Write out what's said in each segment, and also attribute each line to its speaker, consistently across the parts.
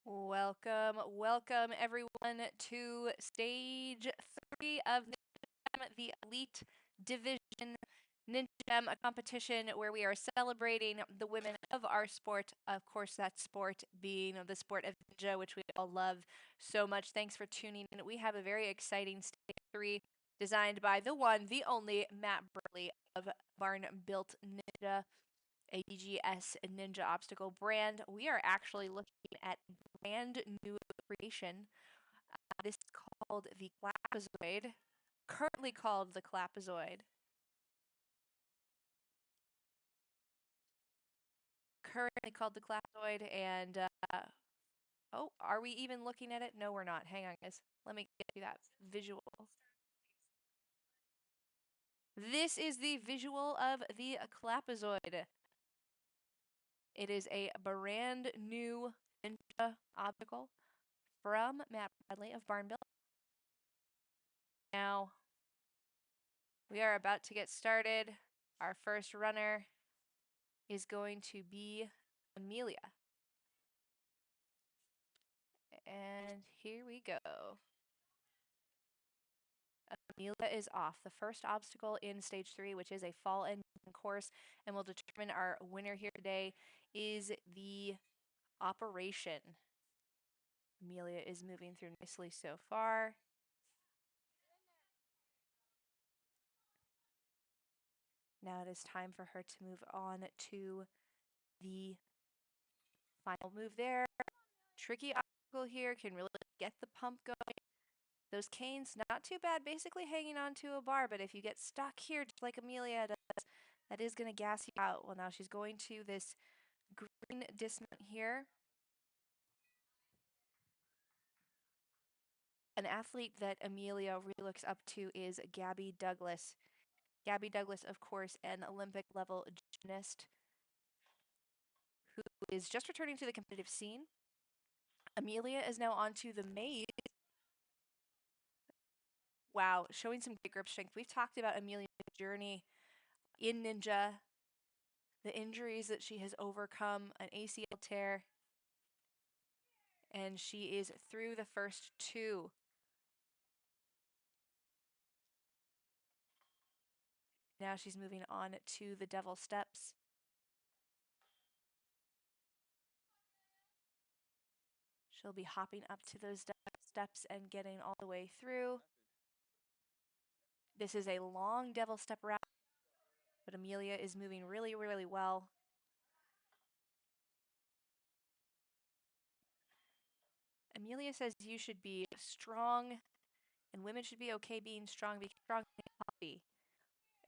Speaker 1: Welcome everyone to stage 3 of NinjaFemme, the Elite Division NinjaFemme, a competition where we are celebrating the women of our sport. Of course, that sport being the sport of ninja, which we all love so much. Thanks for tuning in. We have a very exciting stage 3 designed by the one, the only Matt Burley of Barn Built Ninja, a BGS Ninja obstacle brand. We are actually looking at a brand new creation. This is called the Clapazoid, currently called the Clapazoid. And oh, are we even looking at it? No, we're not. Hang on, guys. Let me get you that visual. This is the visual of the Clapazoid. It is a brand new Ninja obstacle from Matt Bradley of Barn Built. Now, we are about to get started. Our first runner is going to be Amelia. And here we go. Amelia is off. The first obstacle in stage 3, which is a fall end course, and will determine our winner here today, is the operation. Amelia is moving through nicely so far. Now it is time for her to move on to the final move there. Tricky obstacle here, can really get the pump going. Those canes, not too bad, basically hanging onto a bar, but if you get stuck here, just like Amelia does, that is going to gas you out. Well, now she's going to this green dismount here. An athlete that Amelia really looks up to is Gabby Douglas. Gabby Douglas, of course, an Olympic level gymnast who is just returning to the competitive scene. Amelia is now onto the maze. Wow, showing some great grip strength. We've talked about Amelia's journey in Ninja, the injuries that she has overcome, an ACL tear, and she is through the first 2. Now she's moving on to the Devil Steps. She'll be hopping up to those steps and getting all the way through. This is a long Devil Step route, but Amelia is moving really, really well. Amelia says you should be strong and women should be okay being strong because strong is healthy.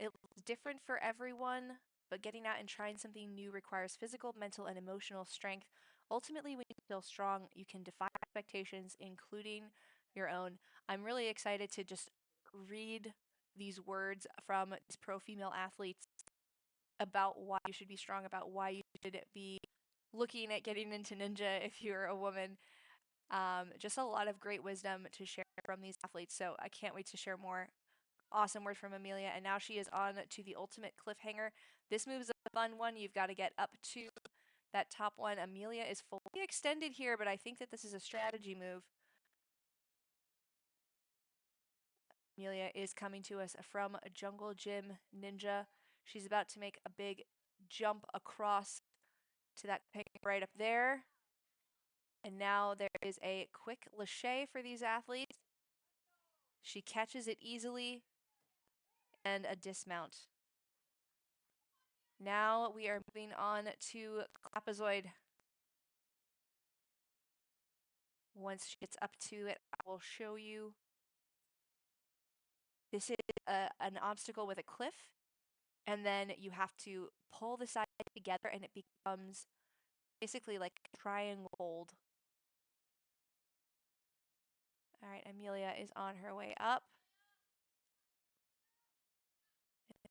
Speaker 1: It's different for everyone, but getting out and trying something new requires physical, mental, and emotional strength. Ultimately, when you feel strong, you can defy expectations, including your own. I'm really excited to just read these words from these pro female athletes about why you should be strong, about why you should be looking at getting into ninja if you're a woman. Just a lot of great wisdom to share from these athletes. So I can't wait to share more. Awesome word from Amelia. And now she is on to the ultimate cliffhanger. This move is a fun one. You've got to get up to that top one. Amelia is fully extended here, but I think that this is a strategy move. Amelia is coming to us from Jungle Gym Ninja. She's about to make a big jump across to that cliffhanger right up there. And now there is a quick lache for these athletes. She catches it easily and a dismount. Now we are moving on to Clapazoid. Once she gets up to it, I will show you. This is an obstacle with a cliff, and then you have to pull the sides together and it becomes basically like a triangle hold. All right, Amelia is on her way up.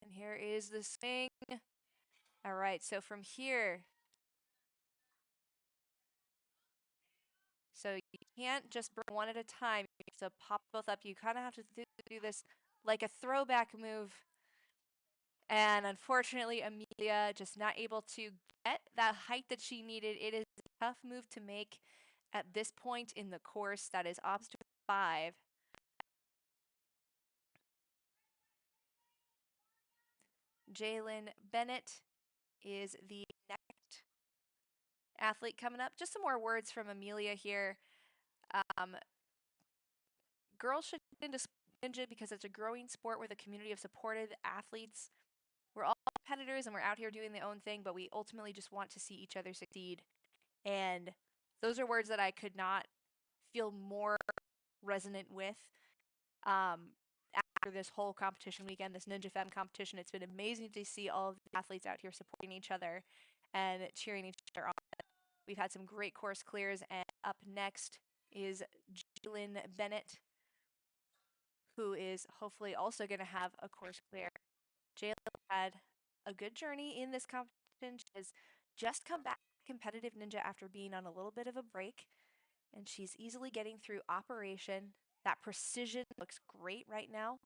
Speaker 1: And here is the swing. All right, so from here, so you can't just bring one at a time. You have to pop both up. You kind of have to do this like a throwback move. And unfortunately, Amelia just not able to get that height that she needed. It is a tough move to make at this point in the course. That is obstacle 5. Jalen Bennett is the next athlete coming up. Just some more words from Amelia here. Girls should get into ninja because it's a growing sport with a community of supportive athletes. We're all competitors and we're out here doing the own thing, but we ultimately just want to see each other succeed. And those are words that I could not feel more resonant with. After this whole competition weekend, this NinjaFemme competition, it's been amazing to see all of the athletes out here supporting each other and cheering each other on. We've had some great course clears, and up next is Jalen Bennett, who is hopefully also going to have a course clear. Jalen had a good journey in this competition. She has just come back to competitive ninja after being on a little bit of a break, and she's easily getting through operation. That precision looks great right now.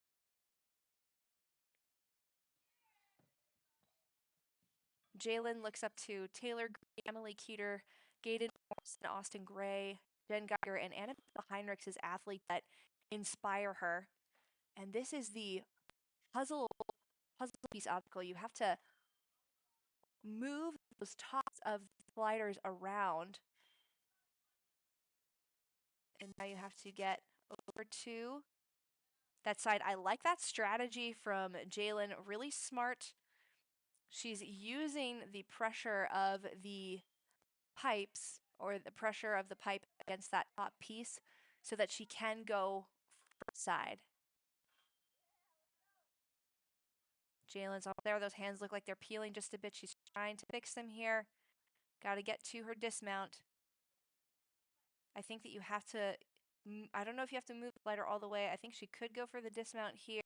Speaker 1: Jalen looks up to Taylor Gray, Emily Keeter, Gaden Morrison, Austin Gray, Jen Geiger, and Annabelle Heinrichs as athletes that inspire her. And this is the puzzle piece obstacle. You have to move those tops of the sliders around. And now you have to get over to that side. I like that strategy from Jalen. Really smart. She's using the pressure of the pipes or the pressure of the pipe against that top piece so that she can go side. Jalen's up there. Those hands look like they're peeling just a bit. She's trying to fix them here. Got to get to her dismount. I think that you have to, I don't know if you have to move the slider all the way. I think she could go for the dismount here.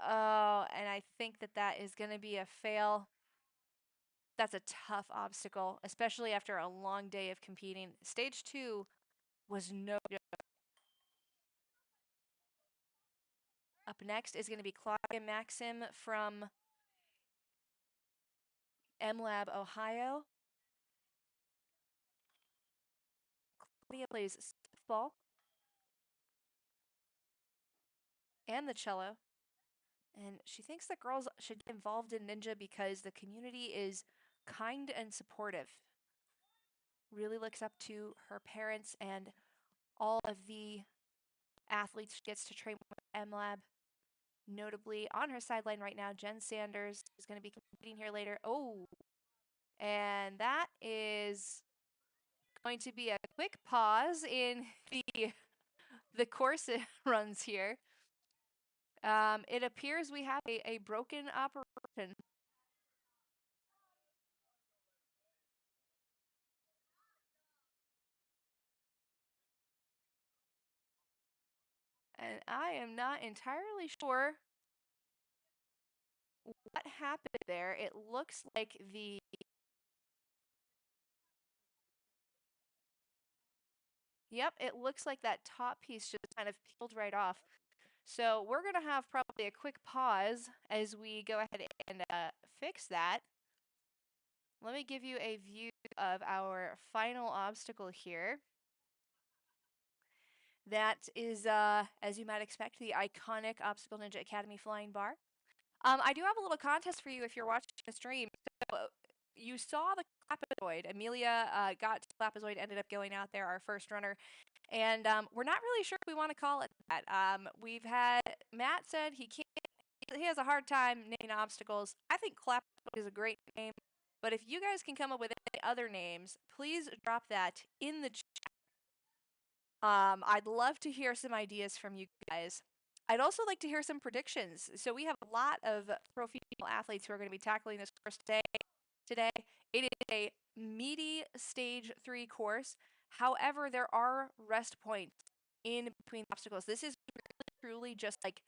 Speaker 1: Oh, and I think that that is going to be a fail. That's a tough obstacle, especially after a long day of competing. Stage 2 was no joke. Up next is going to be Claudia Maxim from MLab, Ohio. Claudia plays softball and the cello. And she thinks that girls should get involved in ninja because the community is kind and supportive. Really looks up to her parents and all of the athletes she gets to train with MLab. Notably, on her sideline right now, Jen Sanders is going to be competing here later. Oh, and that is going to be a quick pause in the course runs here. It appears we have a broken operation. And I am not entirely sure what happened there. It looks like Yep, it looks like that top piece just kind of peeled right off. So we're going to have probably a quick pause as we go ahead and fix that. Let me give you a view of our final obstacle here. That is, as you might expect, the iconic Obstacle Ninja Academy flying bar. I do have a little contest for you if you're watching the stream. So you saw the Clapazoid. Amelia got to Clapazoid, ended up going out there, our first runner. And we're not really sure if we want to call it that. We've had, Matt said he has a hard time naming obstacles. I think Clapazoid is a great name. But if you guys can come up with any other names, please drop that in the chat. I'd love to hear some ideas from you guys. I'd also like to hear some predictions. So we have a lot of pro female athletes who are going to be tackling this course today. It is a meaty stage 3 course. However, there are rest points in between obstacles. This is really, truly just like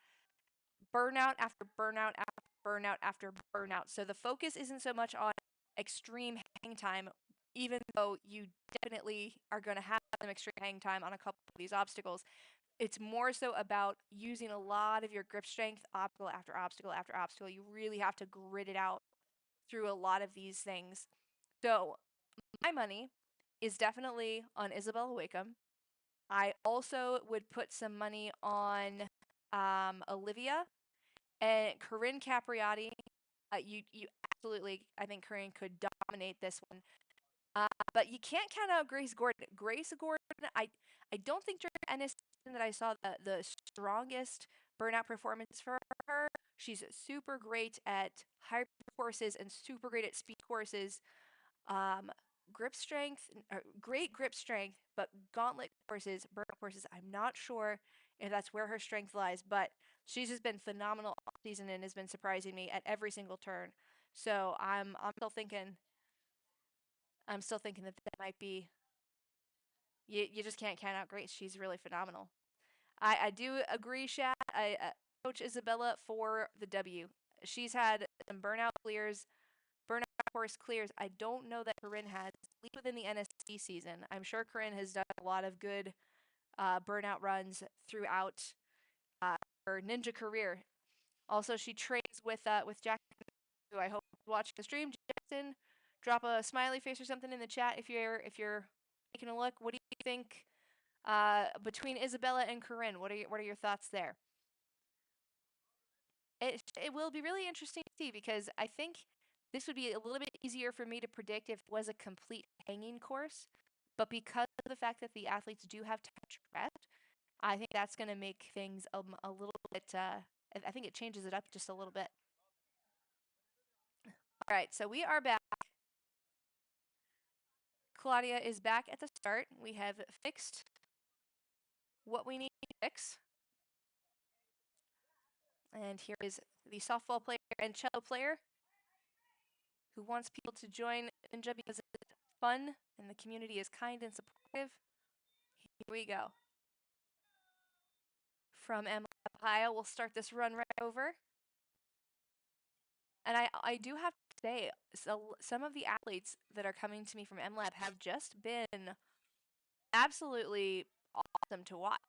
Speaker 1: burnout after burnout after burnout after burnout. So the focus isn't so much on extreme hang time, even though you definitely are going to have some extreme hang time on a couple of these obstacles. It's more so about using a lot of your grip strength, obstacle after obstacle after obstacle. You really have to grit it out through a lot of these things. So my money is definitely on Isabella Wakeham. I also would put some money on Olivia and Corinne Capriati. You absolutely, I think Corinne could dominate this one. But you can't count out Grace Gordon. Grace Gordon, I don't think during the NS season that I saw the strongest burnout performance for her. She's super great at high courses and super great at speed courses. Um, grip strength, great grip strength, but gauntlet courses, burnout courses, I'm not sure if that's where her strength lies, but she's just been phenomenal all season and has been surprising me at every single turn. So I'm still thinking that that might be you just can't count out Grace. She's really phenomenal. I do agree, Shad. I Coach Isabella for the W. She's had some burnout clears, burnout course clears. I don't know that Corinne has, at least within the NSC season. I'm sure Corinne has done a lot of good burnout runs throughout uh, her ninja career. Also, she trains with Jack, who I hope is watching the stream. Jackson, drop a smiley face or something in the chat if you're taking a look. What do you think between Isabella and Corinne? What are your thoughts there? It will be really interesting to see because I think this would be a little bit easier for me to predict if it was a complete hanging course. But because of the fact that the athletes do have time to rest, I think that's going to make things a little bit. I think it changes it up just a little bit. All right, so we are back. Claudia is back at the start. We have fixed what we need to fix. And here is the softball player and cello player who wants people to join Ninja because it's fun and the community is kind and supportive. Here we go. From Ohio, we'll start this run right over. And I do have to say, so some of the athletes that are coming to me from MLab have just been absolutely awesome to watch.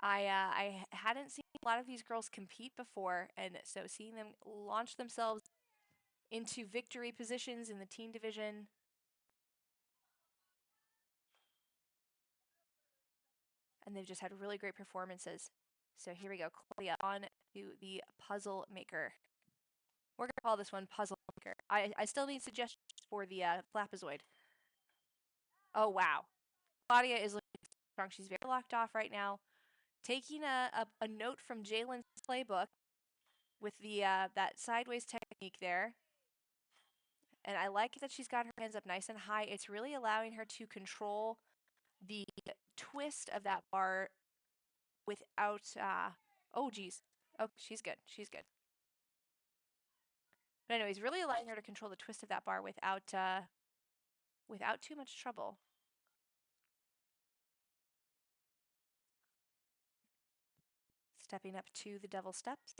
Speaker 1: I hadn't seen a lot of these girls compete before, and so seeing them launch themselves into victory positions in the teen division. And they've just had really great performances. So here we go, Claudia on to the puzzle maker. We're going to call this one puzzle maker. I still need suggestions for the flapazoid. Oh, wow. Claudia is looking strong. She's very locked off right now. Taking a note from Jalen's playbook with the that sideways technique there. And I like that she's got her hands up nice and high. It's really allowing her to control the twist of that bar without, oh, geez. Oh, she's good. She's good. But anyways, really allowing her to control the twist of that bar without too much trouble. Stepping up to the double steps.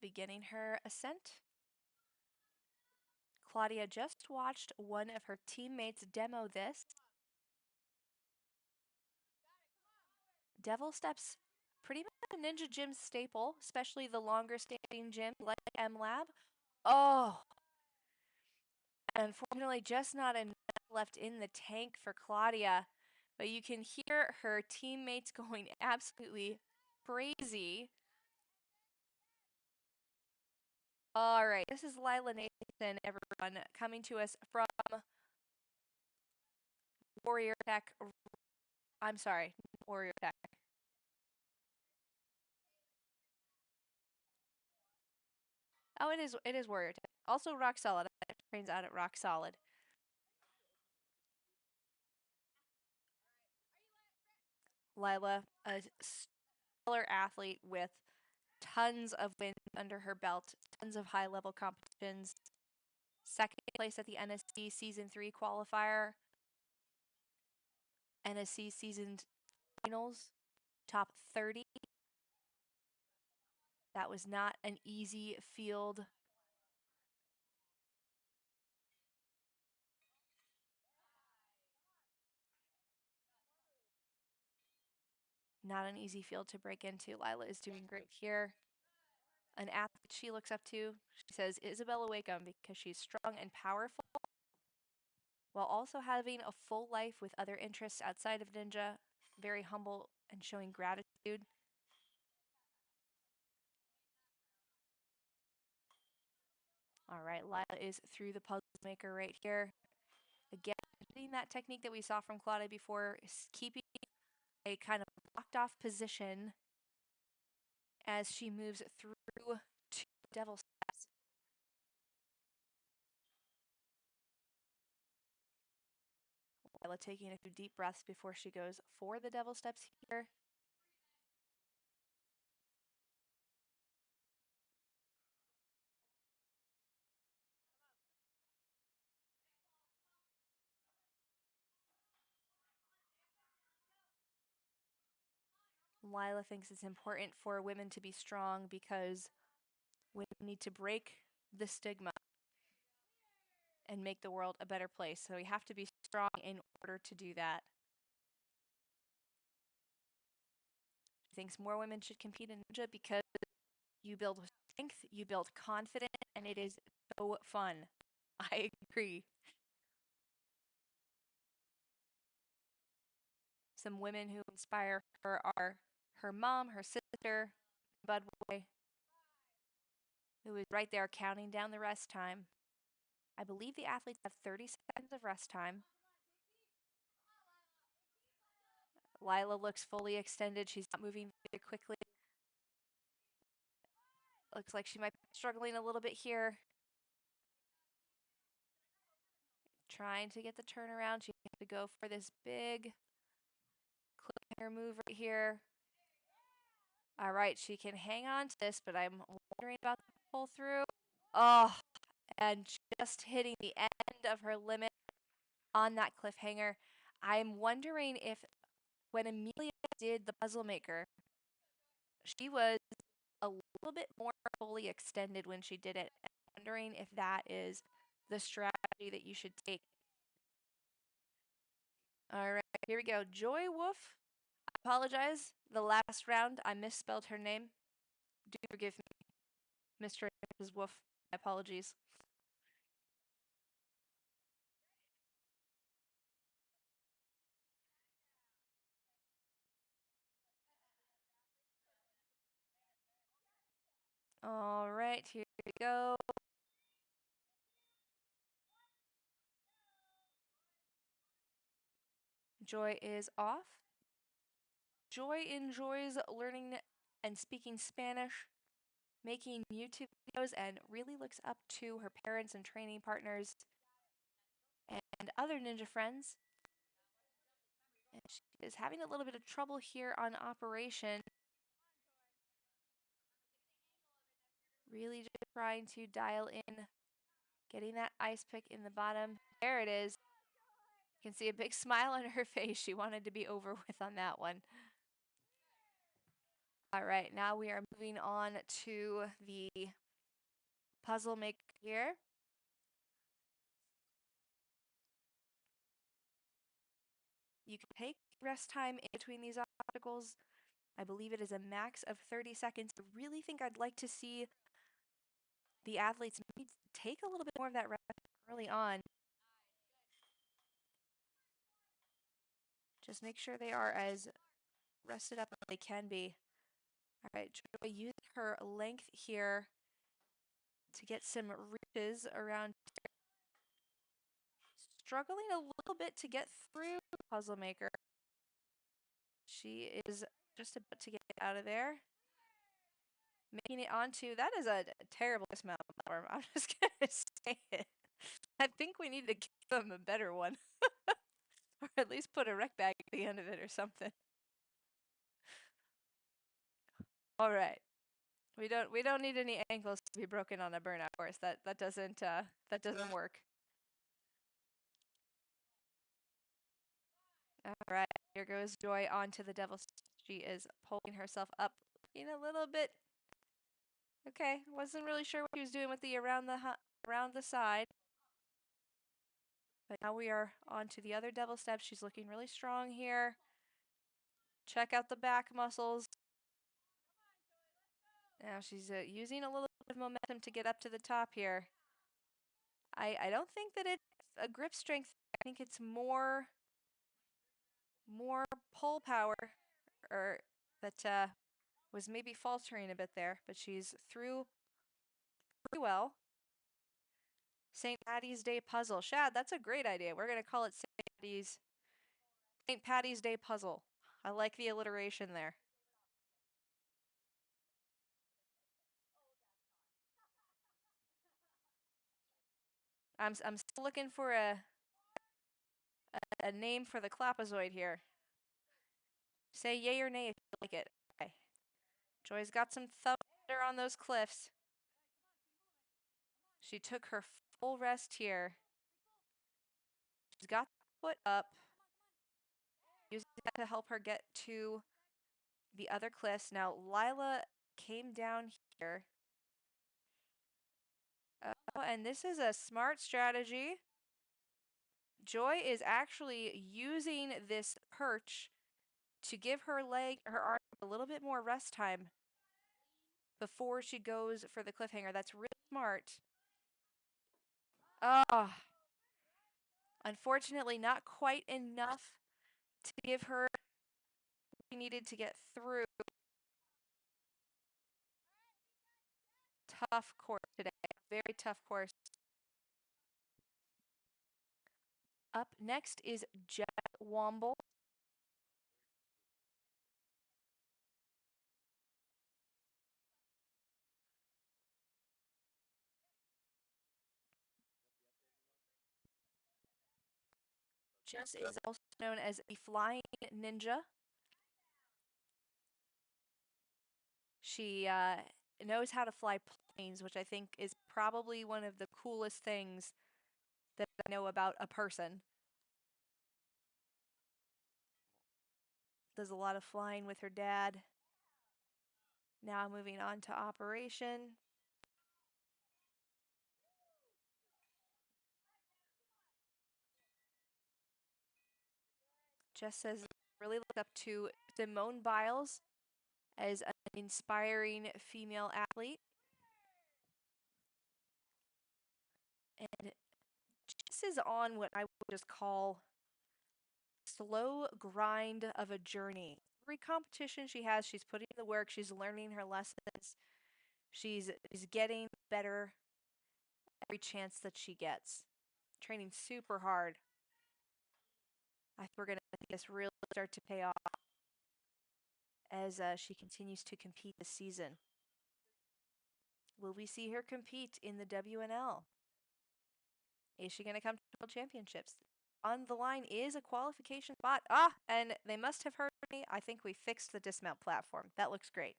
Speaker 1: Beginning her ascent. Claudia just watched one of her teammates demo this. Devil steps, pretty much a ninja gym staple, especially the longer standing gym like MLab. Oh, unfortunately, just not enough left in the tank for Claudia. But you can hear her teammates going absolutely crazy. All right, this is Lila Nathan, everyone, coming to us from Warrior Tech. I'm sorry, Warrior Tech. Oh, it is Warrior Tech. Also Rock Solid. I trains out at Rock Solid. Lila, a stellar athlete with tons of wins under her belt, tons of high level competitions. Second place at the NSC Season 3 qualifier, NSC Season Finals, top 30. That was not an easy field. Not an easy field to break into. Lila is doing great here. An athlete she looks up to, she says Isabella Wakeham, because she's strong and powerful while also having a full life with other interests outside of ninja, very humble and showing gratitude. All right, Lila is through the puzzle maker right here. Again, getting that technique that we saw from Claudia before, is keeping a kind of locked off position as she moves through two devil steps. Lila taking a few deep breaths before she goes for the devil steps here. Lila thinks it's important for women to be strong because we need to break the stigma and make the world a better place. So we have to be strong in order to do that. She thinks more women should compete in ninja because you build strength, you build confidence, and it is so fun. I agree. Some women who inspire her are her mom, her sister, Bud Boy, who is right there counting down the rest time. I believe the athletes have 30 seconds of rest time. Lila looks fully extended. She's not moving very quickly. Looks like she might be struggling a little bit here. Trying to get the turnaround. She has to go for this big cliffhanger move right here. All right, she can hang on to this, but I'm wondering about the pull through. Oh, and just hitting the end of her limit on that cliffhanger. I'm wondering if when Amelia did the puzzle maker, she was a little bit more fully extended when she did it. I'm wondering if that is the strategy that you should take. All right, here we go. Joy Wolf. I apologize. The last round, I misspelled her name. Do forgive me, Mr. and Mrs. Wolf. My apologies. All right, here we go. Joy is off. Joy enjoys learning and speaking Spanish, making YouTube videos, and really looks up to her parents and training partners and other ninja friends. And she is having a little bit of trouble here on Operation. Really just trying to dial in, getting that ice pick in the bottom. There it is. You can see a big smile on her face. She wanted to be over with on that one. All right, now we are moving on to the puzzle maker here. You can take rest time in between these obstacles. I believe it is a max of 30 seconds. I really think I'd like to see the athletes maybe take a little bit more of that rest early on. Just make sure they are as rested up as they can be. All right, Joy using her length here to get some reaches around. Struggling a little bit to get through the puzzle maker. She is just about to get out of there. Making it onto, that is a terrible dismount platform. I'm just going to say it. I think we need to give them a better one. Or at least put a rec bag at the end of it or something. All right. We don't need any ankles to be broken on a burnout course. That doesn't work. All right. Here goes Joy onto the devil. She is pulling herself up in a little bit. Okay, wasn't really sure what she was doing with the around the side. But now we are on to the other devil step. She's looking really strong here. Check out the back muscles. Now she's using a little bit of momentum to get up to the top here. I don't think that it's a grip strength. I think it's more pull power, or that was maybe faltering a bit there. But she's through pretty well. St. Patty's Day puzzle. Shad, that's a great idea. We're gonna call it St. Patty's Day puzzle. I like the alliteration there. I'm still looking for a name for the clapazoid here. Say yay or nay if you like it. Okay. Joy's got some thunder on those cliffs. She took her full rest here. She's got the foot up, using that to help her get to the other cliffs. Now, Lila came down here. Oh, and this is a smart strategy. Joy is actually using this perch to give her arm a little bit more rest time before she goes for the cliffhanger. That's really smart. Oh, unfortunately, not quite enough to give her what she needed to get through. Tough course today. Very tough course. Up next is Jess Womble. Jess is also known as the Flying Ninja. She knows how to fly planes, which I think is probably one of the coolest things that I know about a person. Does a lot of flying with her dad. Now moving on to operation. Jess says really look up to Simone Biles as an inspiring female athlete. And Jess is on what I would just call slow grind of a journey. Every competition she has, she's putting in the work, she's learning her lessons, she's getting better every chance that she gets. Training super hard. I think we're going to see this really start to pay off as she continues to compete this season. Will we see her compete in the WNL? Is she going to come to World Championships? On the line is a qualification spot. And they must have heard me. I think we fixed the dismount platform. That looks great.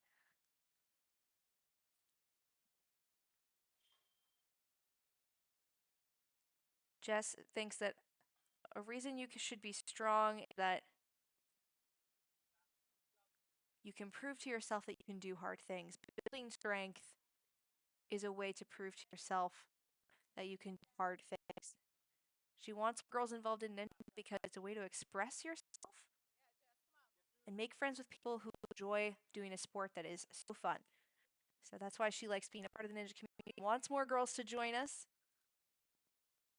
Speaker 1: Jess thinks that a reason you should be strong is that you can prove to yourself that you can do hard things. Building strength is a way to prove to yourself that you can do hard things. She wants girls involved in ninja because it's a way to express yourself and make friends with people who enjoy doing a sport that is so fun. So that's why she likes being a part of the ninja community. Wants more girls to join us.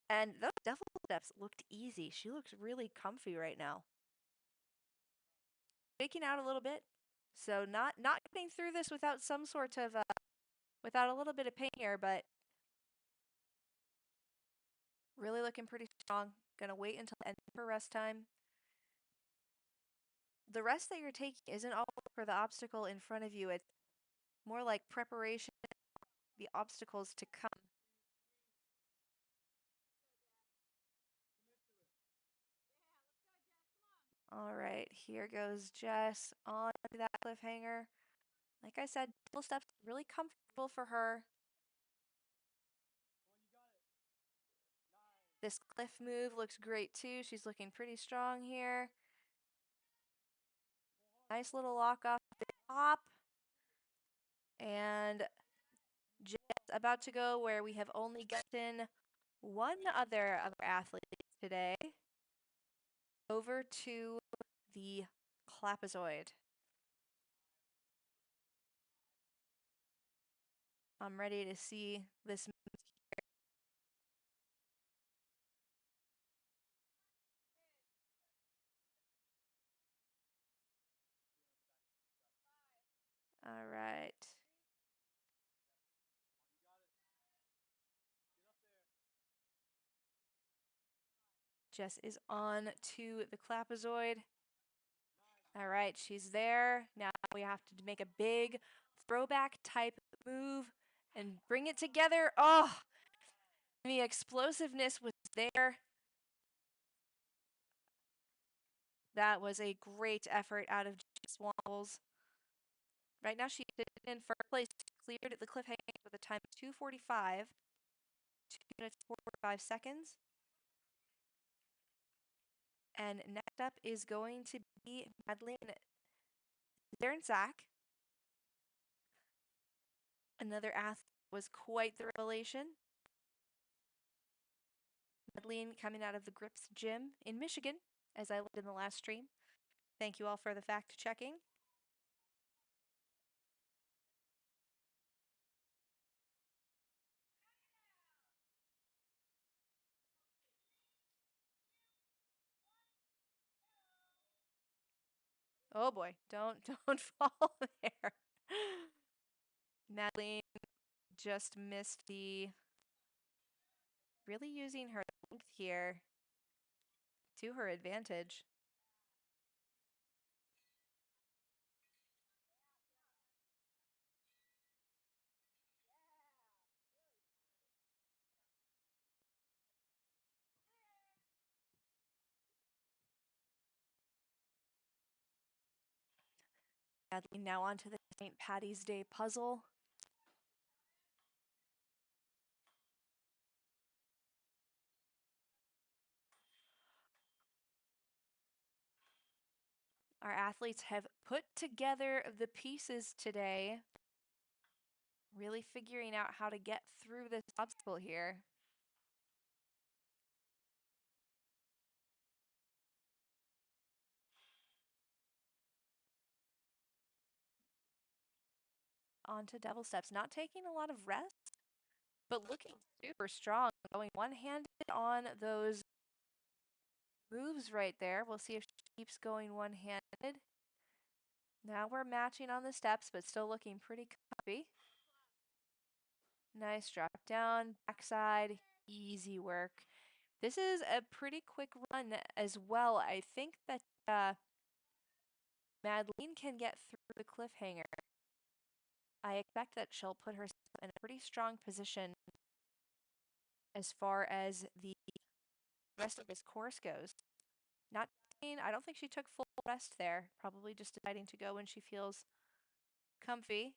Speaker 1: And those devil steps looked easy. She looks really comfy right now. Shaking out a little bit. So not getting through this without some sort of without a little bit of pain here, but really looking pretty strong. Gonna wait until the end for rest time. The rest that you're taking isn't all for the obstacle in front of you. It's more like preparation for the obstacles to come. All right, here goes Jess on that cliffhanger. Like I said, double steps really comfortable for her. This cliff move looks great too. She's looking pretty strong here. Nice little lock off the top. And Jess about to go where we have only gotten one other of our athletes today. Over to the clapazoid. I'm ready to see this. All right. Jess is on to the clapazoid. All right, she's there. Now we have to make a big throwback type move and bring it together. Oh, the explosiveness was there. That was a great effort out of Jess Wombles. Right now she's in first place, cleared at the cliffhanger with a time of 2:45, 2 minutes 45 seconds. And next up is going to be Madeline Zach. Another athlete was quite the revelation. Madeline coming out of the Grips Gym in Michigan, as I lived in the last stream. Thank you all for the fact checking. Oh boy, don't fall there. Madeline just missed the really using her length here to her advantage. Madeline now onto the St. Patty's Day puzzle. Our athletes have put together the pieces today, really figuring out how to get through this obstacle here. Onto devil steps, not taking a lot of rest, but looking super strong, going one-handed on those moves right there. We'll see if she keeps going one-handed. Now we're matching on the steps, but still looking pretty comfy. Nice drop down, backside, easy work. This is a pretty quick run as well. I think that Madeline can get through the cliffhanger. I expect that she'll put herself in a pretty strong position as far as the rest of this course goes. Not, I don't think she took full rest there. Probably just deciding to go when she feels comfy.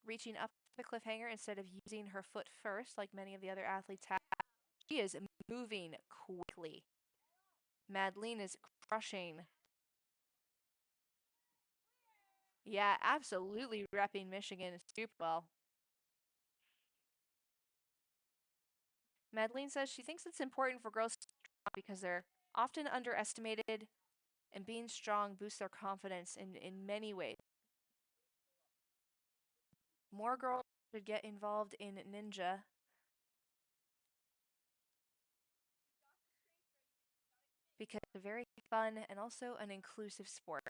Speaker 1: Reaching up the cliffhanger instead of using her foot first, like many of the other athletes have. She is moving quickly. Madeline is crushing. Yeah, absolutely repping Michigan super well. Madeline says she thinks it's important for girls to be strong because they're often underestimated, and being strong boosts their confidence in many ways. More girls should get involved in ninja. Because it's a very fun and also an inclusive sport.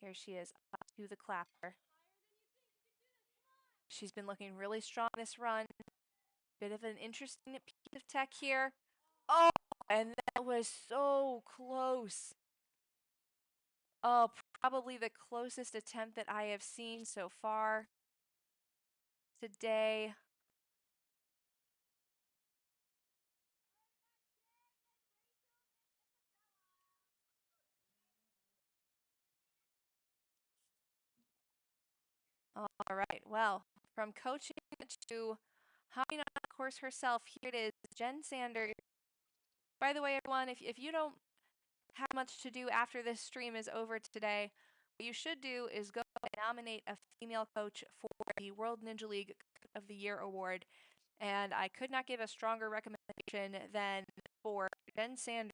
Speaker 1: Here she is up to the clapper. She's been looking really strong this run. Bit of an interesting piece of tech here. Oh, and that was so close. Oh, probably the closest attempt that I have seen so far today. All right, well, from coaching to hopping on the course herself, here it is, Jen Sanders. By the way, everyone, if you don't have much to do after this stream is over today, what you should do is go and nominate a female coach for the World Ninja League Coach of the Year award. And I could not give a stronger recommendation than for Jen Sanders.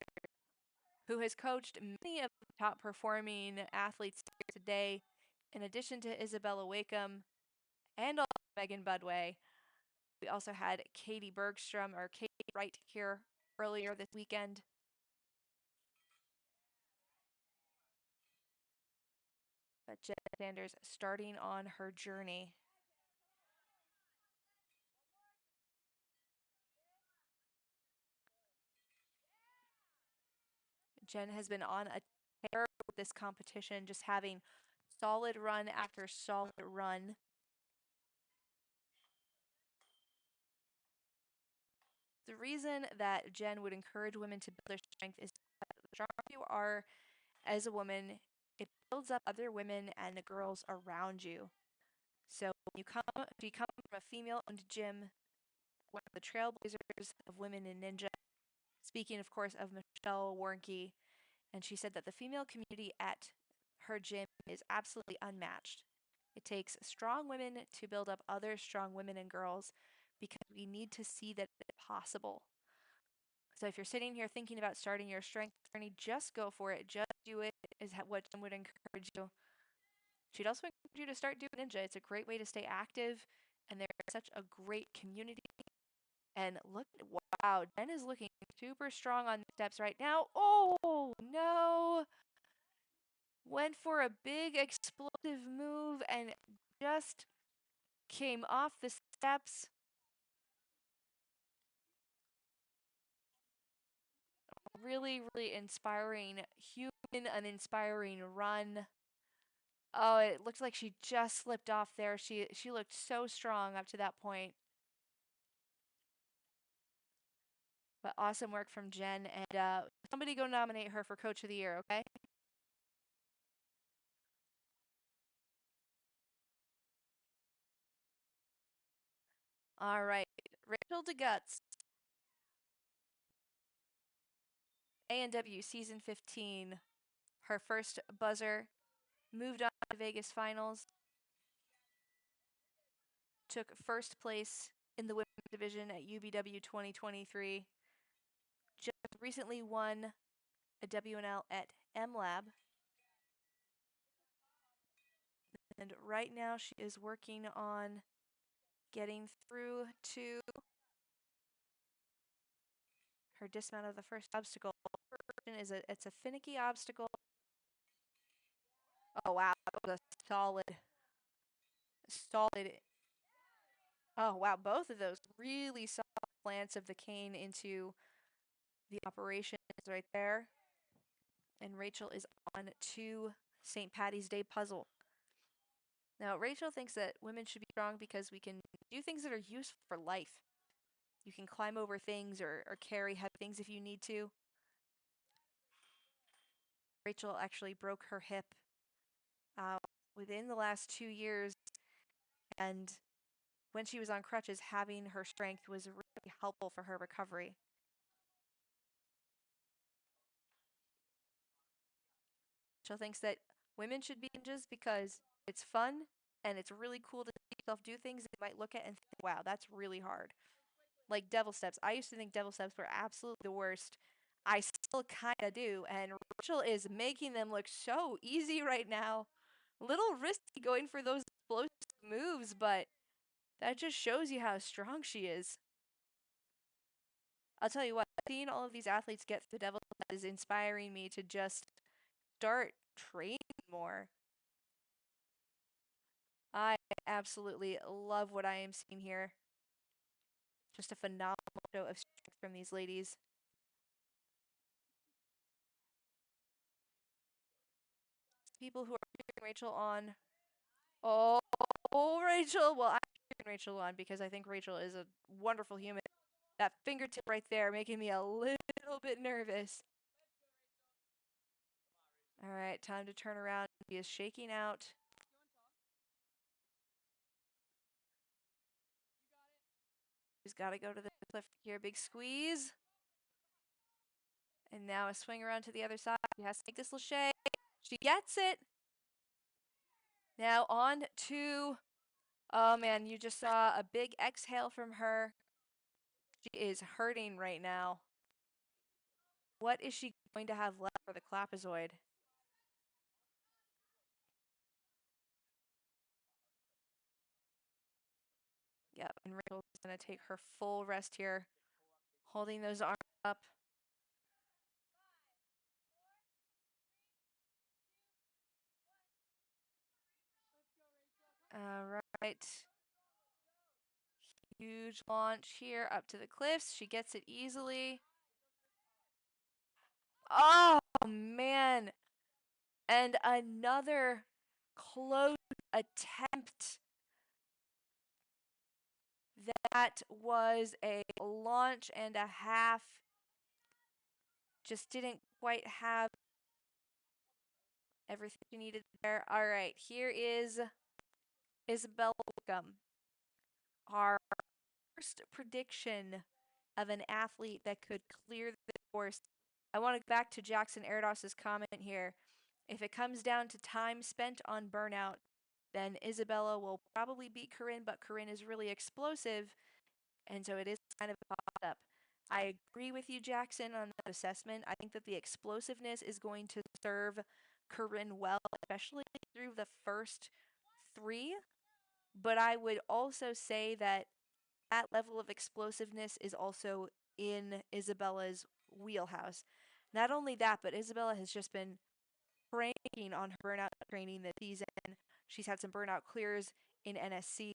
Speaker 1: who has coached many of the top performing athletes today, in addition to Isabella Wakeham and also Megan Budway. We also had Katie Bergstrom, or Katie Wright, here earlier this weekend. But Jen Sanders starting on her journey. Jen has been on a tear with this competition, just having solid run after solid run. The reason that Jen would encourage women to build their strength is that the stronger you are as a woman, it builds up other women and the girls around you. So when you come from a female-owned gym, one of the trailblazers of women in ninja, speaking, of course, of Michelle Warnke, and she said that the female community at her gym is absolutely unmatched. It takes strong women to build up other strong women and girls because we need to see that it's possible. So if you're sitting here thinking about starting your strength journey, just go for it. Just do it is what Jen would encourage you. She'd also encourage you to start doing ninja. It's a great way to stay active, and there's such a great community. And look, wow, Jen is looking super strong on the steps right now. Oh, no. Went for a big explosive move and just came off the steps. Really, really inspiring an inspiring run. Oh, it looked like she just slipped off there. She looked so strong up to that point. But awesome work from Jen, and somebody go nominate her for Coach of the Year, okay? All right, Rachel DeGuts, A&W Season 15, her first buzzer, moved on to Vegas Finals, took first place in the women's division at UBW 2023, just recently won a WNL at MLab, and right now she is working on getting through to her dismount of the first obstacle. It's a finicky obstacle. Oh wow, that was a solid. Oh wow, both of those really solid plants of the cane into the operations right there. And Rachel is on to St. Patty's Day puzzle. Now, Rachel thinks that women should be strong because we can do things that are useful for life. You can climb over things or carry heavy things if you need to. Rachel actually broke her hip within the last 2 years, and when she was on crutches, having her strength was really helpful for her recovery. Rachel thinks that women should be ninjas because it's fun and it's really cool to see yourself do things that you might look at and think, wow, that's really hard. Like devil steps. I used to think devil steps were absolutely the worst. I still kind of do, and Rachel is making them look so easy right now. A little risky going for those explosive moves, but that just shows you how strong she is. I'll tell you what, seeing all of these athletes get through the devil is inspiring me to just start training more. I absolutely love what I am seeing here. Just a phenomenal show of strength from these ladies. People who are cheering Rachel on. Oh, Rachel. Well, I'm cheering Rachel on because I think Rachel is a wonderful human. That fingertip right there making me a little bit nervous. All right, time to turn around. She is shaking out. She's got to go to the cliff here. Big squeeze. And now a swing around to the other side. She has to take this lachey. She gets it. Now on to, oh man, you just saw a big exhale from her. She is hurting right now. What is she going to have left for the Clapazoid? Yep, and Rachel's going to take her full rest here, holding those arms up. All right. Huge launch here up to the cliffs. She gets it easily. Oh, man. And another close attempt. That was a launch and a half. Just didn't quite have everything she needed there. All right, here is Isabella Wickham. Our first prediction of an athlete that could clear the course. I want to go back to Jackson Erdos's comment here. If it comes down to time spent on burnout, then Isabella will probably beat Corinne, but Corinne is really explosive, and so it is kind of a toss-up. I agree with you, Jackson, on that assessment. I think that the explosiveness is going to serve Corinne well, especially through the first three. But I would also say that that level of explosiveness is also in Isabella's wheelhouse. Not only that, but Isabella has just been cranking on her burnout training this season. She's had some burnout clears in NSC.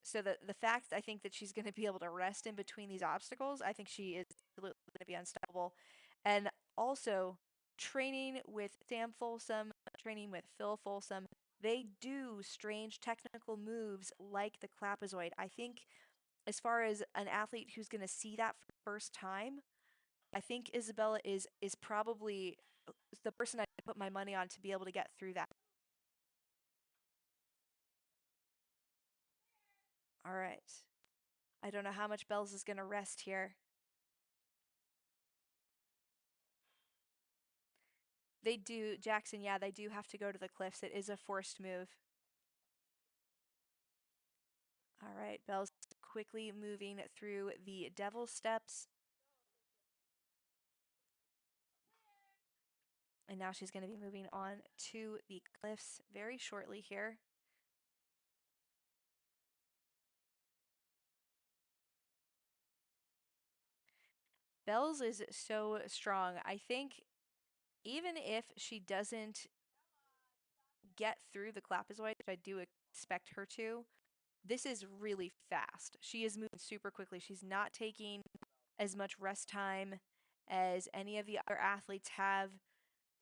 Speaker 1: So the fact I think that she's going to be able to rest in between these obstacles, I think she is absolutely going to be unstoppable. And also training with Sam Folsom, training with Phil Folsom, they do strange technical moves like the Clapazoid. I think as far as an athlete who's going to see that for the first time, I think Isabella is probably the person I put my money on to be able to get through that. All right. I don't know how much Bells is going to rest here. They do, Jackson, yeah, they do have to go to the cliffs. It is a forced move. All right, Bells quickly moving through the Devil Steps. And now she's going to be moving on to the cliffs very shortly here. Bells is so strong. I think even if she doesn't get through the Clapazoid, which I do expect her to, this is really fast. She is moving super quickly. She's not taking as much rest time as any of the other athletes have.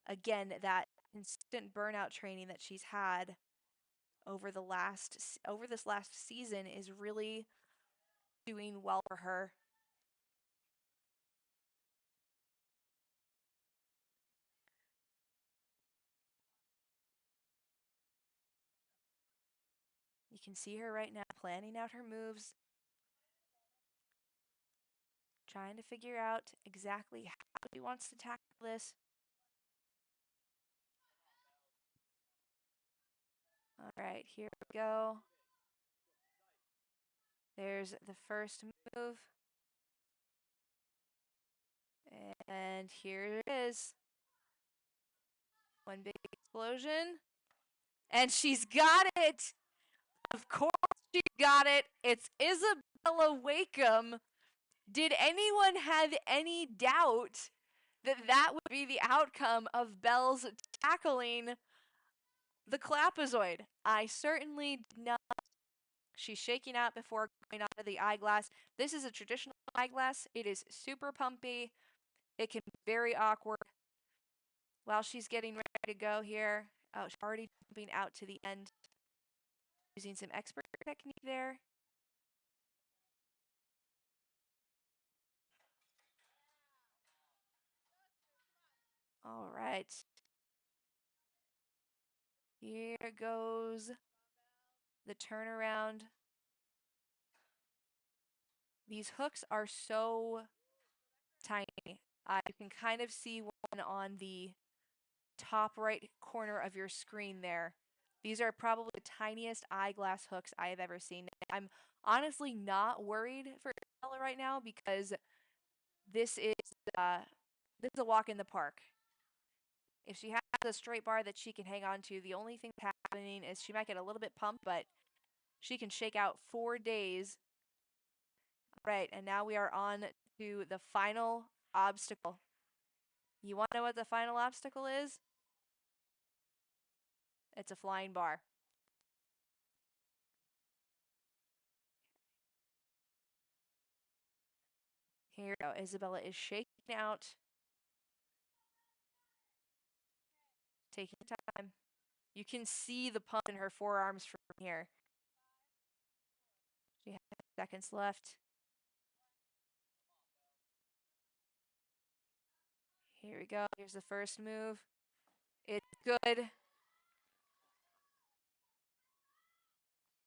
Speaker 1: Again, that consistent burnout training that she's had over this last season is really doing well for her. You can see her right now planning out her moves, trying to figure out exactly how she wants to tackle this. All right, here we go. There's the first move. And here it is. One big explosion. And she's got it! Of course she got it. It's Isabella Wakeham. Did anyone have any doubt that that would be the outcome of Belle's tackling the Clapazoid? I certainly did not. She's shaking out before going onto the eyeglass. This is a traditional eyeglass. It is super pumpy. It can be very awkward. While she's getting ready to go here, oh, she's already jumping out to the end. Using some expert technique there. All right. Here goes the turnaround. These hooks are so tiny. I can kind of see one on the top right corner of your screen there. These are probably the tiniest eyeglass hooks I have ever seen. I'm honestly not worried for Isabella right now because this is this is a walk in the park. If she has a straight bar that she can hang on to, the only thing that's happening is she might get a little bit pumped, but she can shake out 4 days. All right, and now we are on to the final obstacle. You want to know what the final obstacle is? It's a flying bar. Here we go. Isabella is shaking out, taking time. You can see the pump in her forearms from here. She has seconds left. Here we go. Here's the first move. It's good.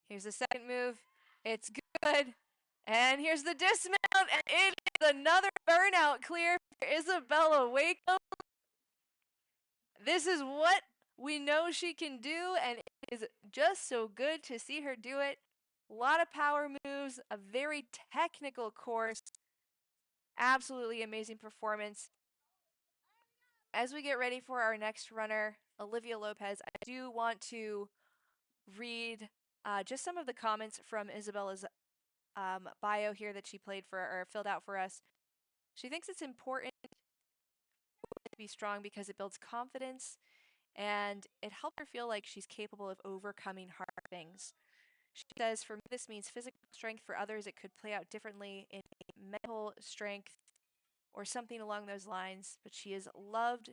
Speaker 1: Here's the second move. It's good. And here's the dismount, and it is another burnout clear for Isabella Waco. This is what we know she can do, and it is just so good to see her do it. A lot of power moves, a very technical course. Absolutely amazing performance. As we get ready for our next runner, Olivia Lopez, I do want to read just some of the comments from Isabella's bio here that she played for or filled out for us. She thinks it's important to be strong because it builds confidence and it helped her feel like she's capable of overcoming hard things. She says, for me, this means physical strength. For others, it could play out differently in mental strength or something along those lines. But she has loved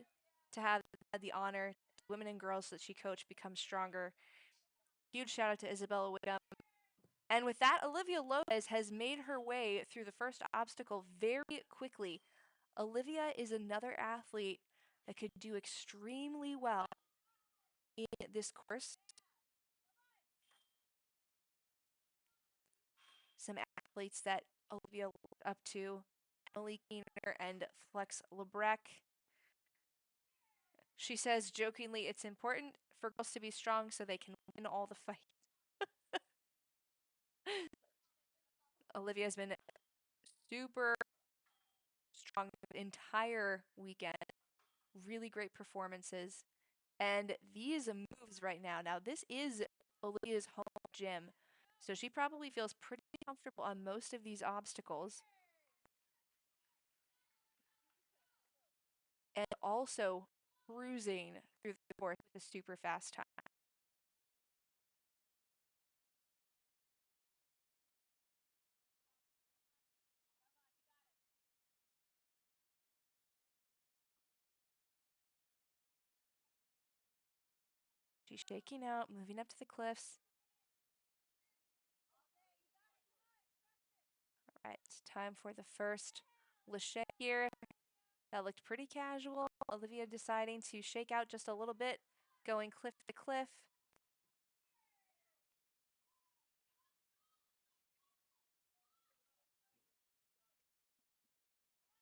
Speaker 1: to have had the honor women and girls that she coached become stronger. Huge shout out to Isabella Wiggum. And with that, Olivia Lopez has made her way through the first obstacle very quickly. Olivia is another athlete that could do extremely well in this course. Some athletes that Olivia looked up to, Emily Keener and Flex Lebrecq. She says jokingly, it's important for girls to be strong so they can win all the fights. Olivia has been super strong the entire weekend. Really great performances. And these moves right now. Now, this is Olivia's home gym. So she probably feels pretty comfortable on most of these obstacles. And also cruising through the course with a super fast time. She's shaking out, moving up to the cliffs. All right, it's time for the first Lachey here. That looked pretty casual. Olivia deciding to shake out just a little bit, going cliff to cliff.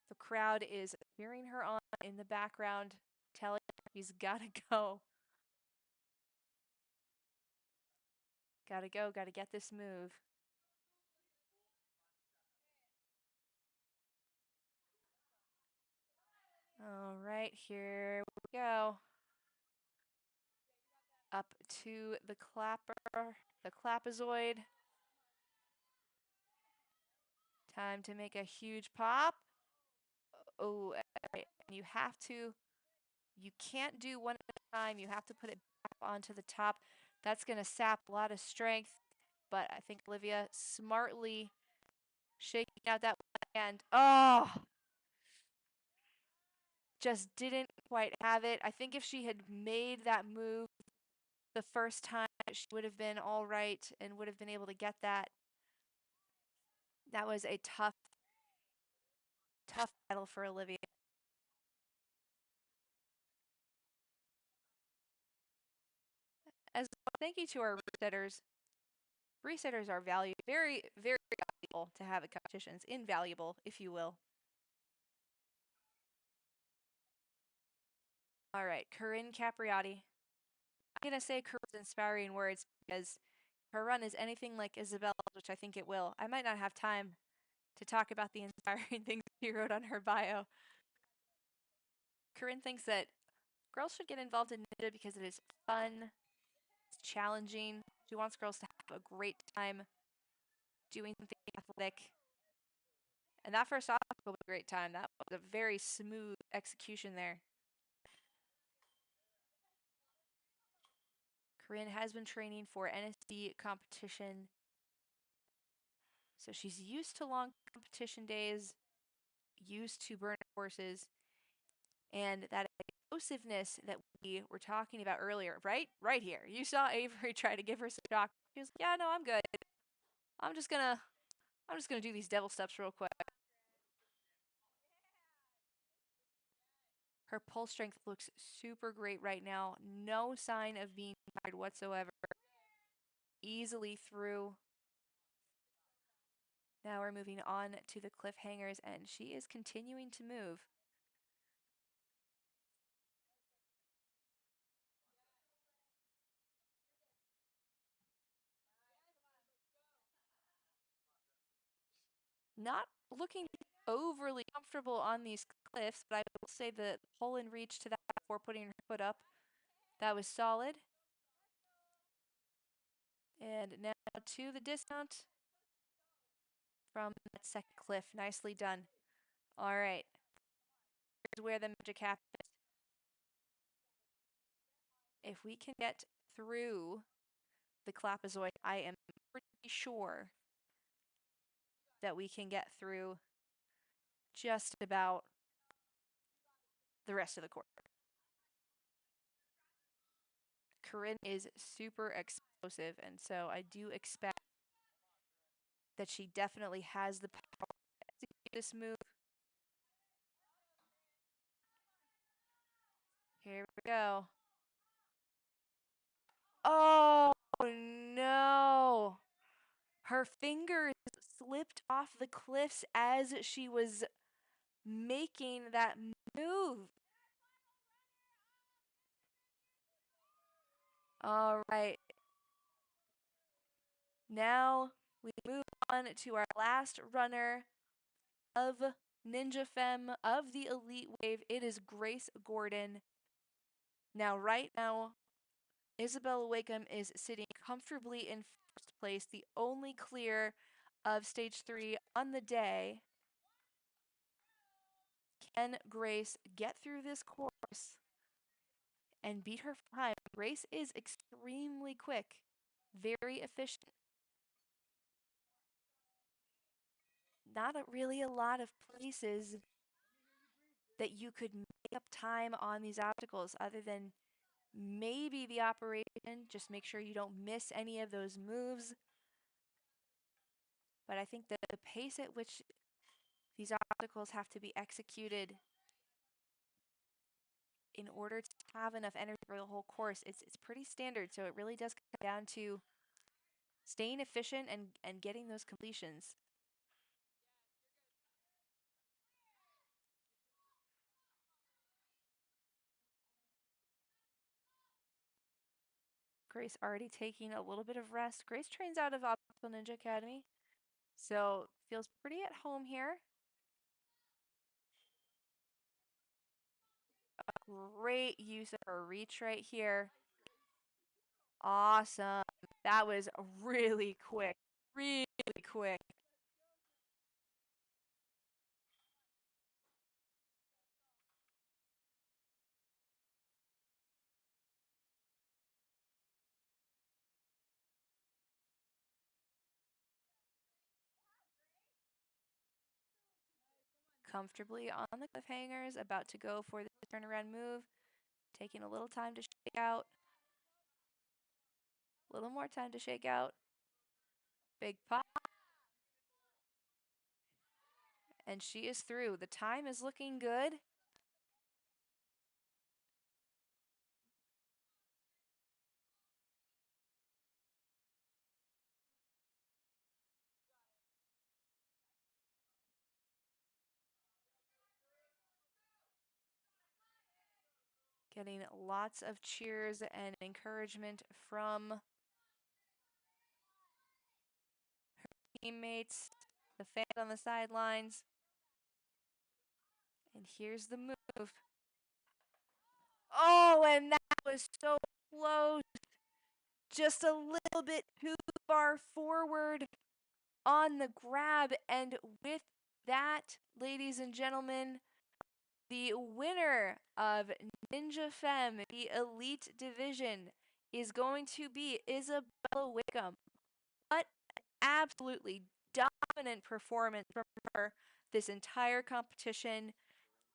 Speaker 1: The crowd is cheering her on in the background, telling her she's gotta go. Gotta go, gotta get this move. All right, here we go. Up to the clapper, the clapazoid. Time to make a huge pop. Oh, and you have to, you can't do one at a time. You have to put it back onto the top. That's going to sap a lot of strength, but I think Olivia smartly shaking out that one hand. Oh, just didn't quite have it. I think if she had made that move the first time, she would have been all right and would have been able to get that. That was a tough battle for Olivia. As well, thank you to our resetters. Resetters are very, very valuable to have at competitions. Invaluable, if you will. All right, Corinne Capriati. I'm going to say Corinne's inspiring words because her run is anything like Isabella's, which I think it will. I might not have time to talk about the inspiring things she wrote on her bio. Corinne thinks that girls should get involved in ninja because it is fun, it's challenging. She wants girls to have a great time doing something athletic. And that first obstacle was a great time. That was a very smooth execution there. Corinne has been training for NSD competition, so she's used to long competition days, used to burn horses, and that explosiveness that we were talking about earlier, right here. You saw Avery try to give her some shock. She was like, "Yeah, no, I'm good. I'm just gonna do these devil steps real quick." Her pull strength looks super great right now. No sign of being tired whatsoever. Easily through. Now we're moving on to the cliffhangers, and she is continuing to move. Not looking overly comfortable on these cliffs, but I will say the pull and reach to that before putting her foot up, that was solid. And now to the dismount from that second cliff. Nicely done. All right. Here's where the magic happens. If we can get through the clapazoid, I am pretty sure that we can get through just about the rest of the course. Corinne is super explosive, and so I do expect that she definitely has the power to execute this move. Here we go. Oh, no. Her fingers slipped off the cliffs as she was making that move. All right. Now we move on to our last runner of NinjaFemme of the Elite Wave. It is Grace Gordon. Now, right now, Isabella Wakeham is sitting comfortably in first place, the only clear of stage 3 on the day. Can Grace get through this course and beat her time? Grace is extremely quick, very efficient. Not really a lot of places that you could make up time on these obstacles other than maybe the operation. Just make sure you don't miss any of those moves. But I think that the pace at which these obstacles have to be executed in order to have enough energy for the whole course, it's pretty standard. So it really does come down to staying efficient and getting those completions. Grace already taking a little bit of rest. Grace trains out of Optical Ninja Academy, so feels pretty at home here. A great use of her reach right here. Awesome. That was really quick. Really quick. Comfortably on the cliffhangers, about to go for the turnaround move. Taking a little time to shake out. A little more time to shake out. Big pop. And she is through. The time is looking good. Getting lots of cheers and encouragement from her teammates, the fans on the sidelines. And here's the move. Oh, and that was so close. Just a little bit too far forward on the grab. And with that, ladies and gentlemen, the winner of NinjaFemme, the Elite Division, is going to be Isabella Wickham. What an absolutely dominant performance from her this entire competition.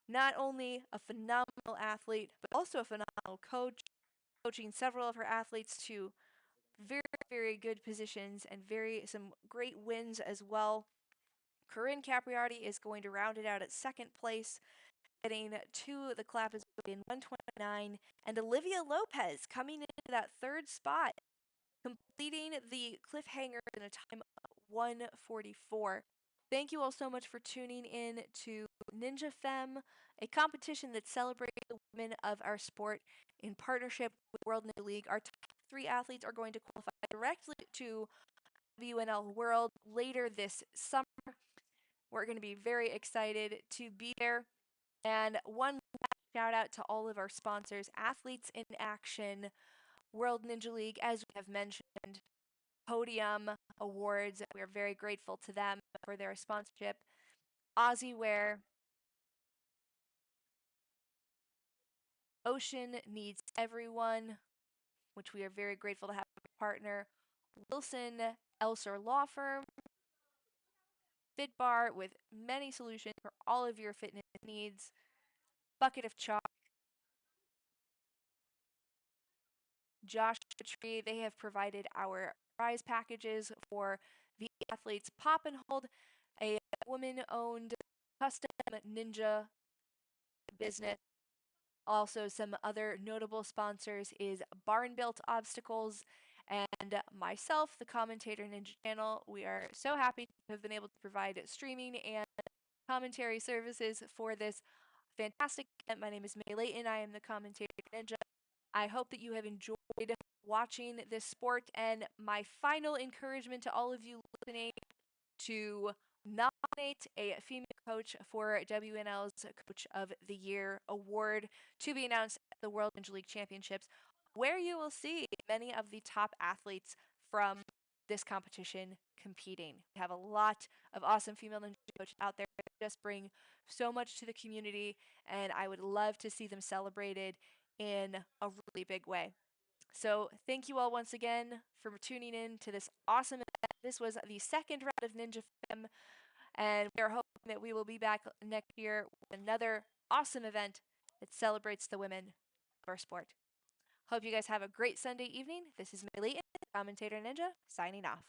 Speaker 1: Not only a phenomenal athlete, but also a phenomenal coach, coaching several of her athletes to very, very good positions and some great wins as well. Corinne Capriati is going to round it out at second place, getting to the clap is in 129, and Olivia Lopez coming into that third spot, completing the cliffhanger in a time of 144. Thank you all so much for tuning in to Ninja Femme, a competition that celebrates the women of our sport in partnership with World Ninja League. Our top 3 athletes are going to qualify directly to WNL World later this summer. We're going to be very excited to be there. And one last shout out to all of our sponsors, Athletes in Action, World Ninja League, as we have mentioned, Podium Awards. We are very grateful to them for their sponsorship. Aussie Wear, Ocean Needs Everyone, which we are very grateful to have as a partner. Wilson Elser Law Firm, FitBar with many solutions for all of your fitness needs. Bucket of Chalk, Josh Tree, they have provided our prize packages for the athletes. Pop and Hold, a woman-owned custom ninja business. Also, some other notable sponsors is Barn Built Obstacles and myself, the Commentator Ninja Channel. We are so happy to have been able to provide streaming and commentary services for this fantastic event. My name is Mary Leighton. I am the Commentator Ninja. I hope that you have enjoyed watching this sport, and my final encouragement to all of you listening to nominate a female coach for WNL's Coach of the Year award to be announced at the World Ninja League Championships, where you will see many of the top athletes from this competition competing. We have a lot of awesome female ninja coaches out there that just bring so much to the community, and I would love to see them celebrated in a really big way. So thank you all once again for tuning in to this awesome event. This was the second round of Ninja Femme, and we are hoping that we will be back next year with another awesome event that celebrates the women of our sport. Hope you guys have a great Sunday evening. This is Mary Leighton, Commentator Ninja, signing off.